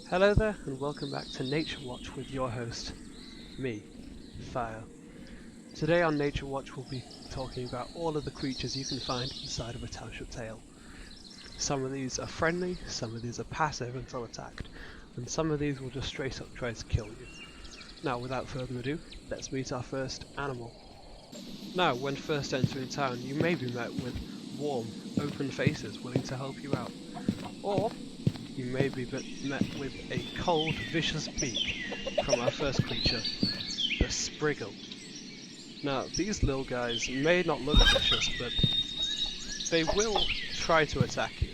Hello there, and welcome back to Nature Watch with your host, me, Fire. Today on Nature Watch we'll be talking about all of the creatures you can find inside of a township tale. Some of these are friendly, some of these are passive until attacked, and some of these will just straight up try to kill you. Now, without further ado, let's meet our first animal. Now, when first entering town, you may be met with warm, open faces willing to help you out, or you may be met with a cold, vicious beak from our first creature, the Spriggle. Now, these little guys may not look vicious, but they will try to attack you.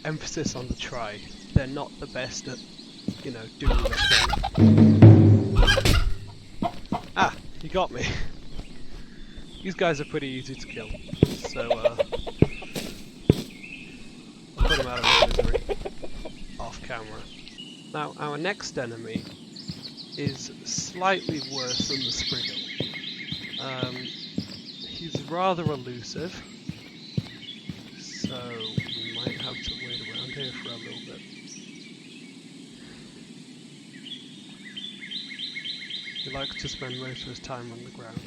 Emphasis on the try. They're not the best at, doing their thing. Ah, you got me. These guys are pretty easy to kill, so I'll put them out of their misery. Off camera. Now, our next enemy is slightly worse than the Spriggle. He's rather elusive, so we might have to wait around here for a little bit. He likes to spend most of his time on the ground.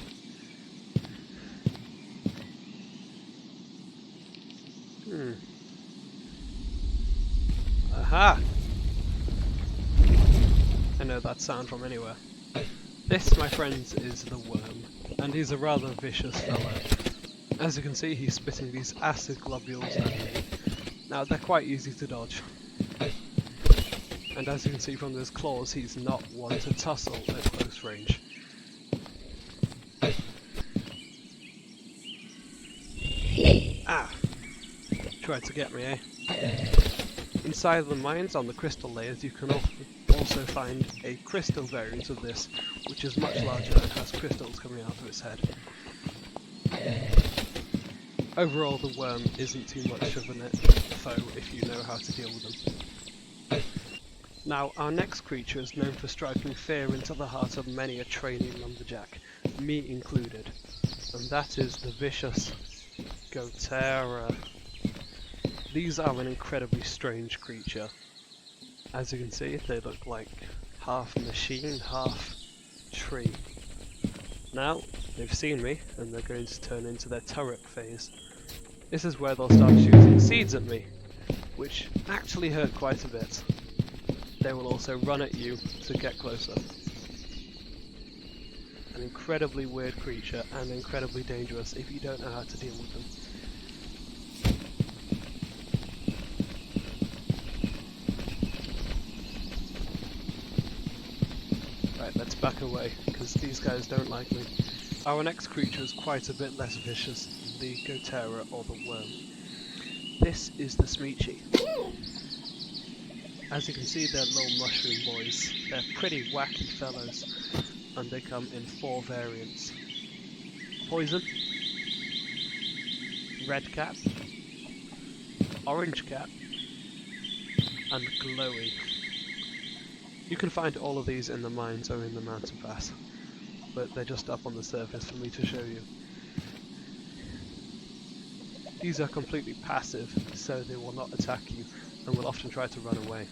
Aha! I know that sound from anywhere. This, my friends, is the worm, and he's a rather vicious fellow. As you can see, he's spitting these acid globules at me. Now, they're quite easy to dodge. And as you can see from those claws, he's not one to tussle at close range. Ah! Tried to get me, eh? Inside of the mines on the crystal layers you can also find a crystal variant of this, which is much larger and has crystals coming out of its head. Overall, the worm isn't too much of a foe if you know how to deal with them. Now, our next creature is known for striking fear into the heart of many a trainee lumberjack, me included, and that is the vicious Goterra. These are an incredibly strange creature. As you can see, they look like half machine, half tree. Now, they've seen me, and they're going to turn into their turret phase. This is where they'll start shooting seeds at me, which actually hurt quite a bit. They will also run at you to get closer. An incredibly weird creature, and incredibly dangerous if you don't know how to deal with them. Let's back away, because these guys don't like me. Our next creature is quite a bit less vicious than the Goterra or the worm. This is the Smeechy. As you can see, they're little mushroom boys. They're pretty wacky fellows, and they come in 4 variants. Poison, red cap, orange cap, and glowy. You can find all of these in the mines or in the mountain pass, but they're just up on the surface for me to show you. These are completely passive, so they will not attack you and will often try to run away.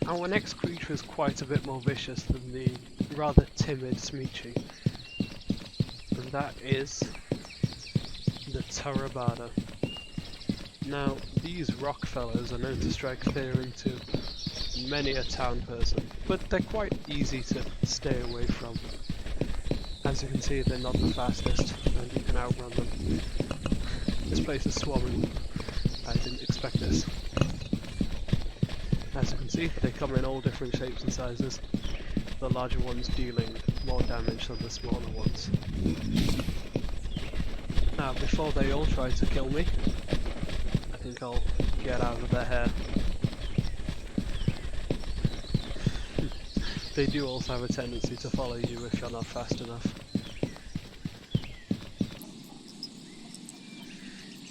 Our next creature is quite a bit more vicious than the rather timid Smeechy, and that is the Turribada. Now, these rock fellows are known to strike fear into many a town person, but they're quite easy to stay away from. As you can see, they're not the fastest, and you can outrun them. This place is swarming. I didn't expect this. As you can see, they come in all different shapes and sizes, the larger ones dealing more damage than the smaller ones. Now, before they all try to kill me, I think I'll get out of their hair. They do also have a tendency to follow you if you're not fast enough.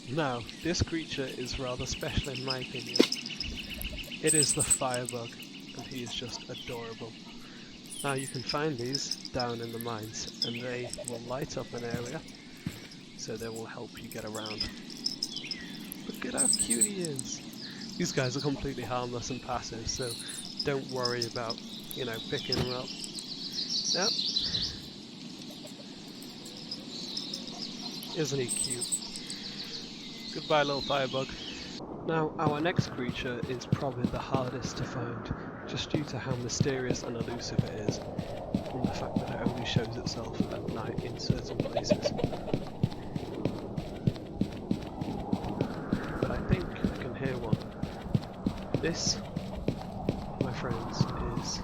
Now, this creature is rather special in my opinion. It is the Firebug, and he is just adorable. Now, you can find these down in the mines, and they will light up an area, so they will help you get around. Look at how cute he is. These guys are completely harmless and passive, so don't worry about, you know, picking them up. Yep. Isn't he cute? Goodbye, little firebug. Now, our next creature is probably the hardest to find, just due to how mysterious and elusive it is, and the fact that it only shows itself at night in certain places. But I think I can hear one. This, my friends, is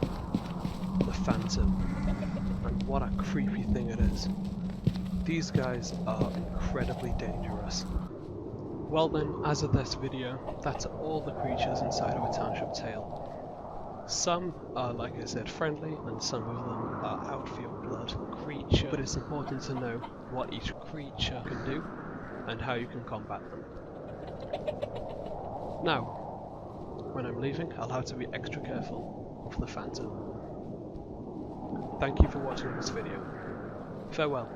the Phantom, and what a creepy thing it is. These guys are incredibly dangerous. Well then, as of this video, that's all the creatures inside of a township tale. Some are, like I said, friendly, and some of them are out for your blood. But it's important to know what each creature can do, and how you can combat them. Now, when I'm leaving, I'll have to be extra careful of the Phantom. Thank you for watching this video. Farewell.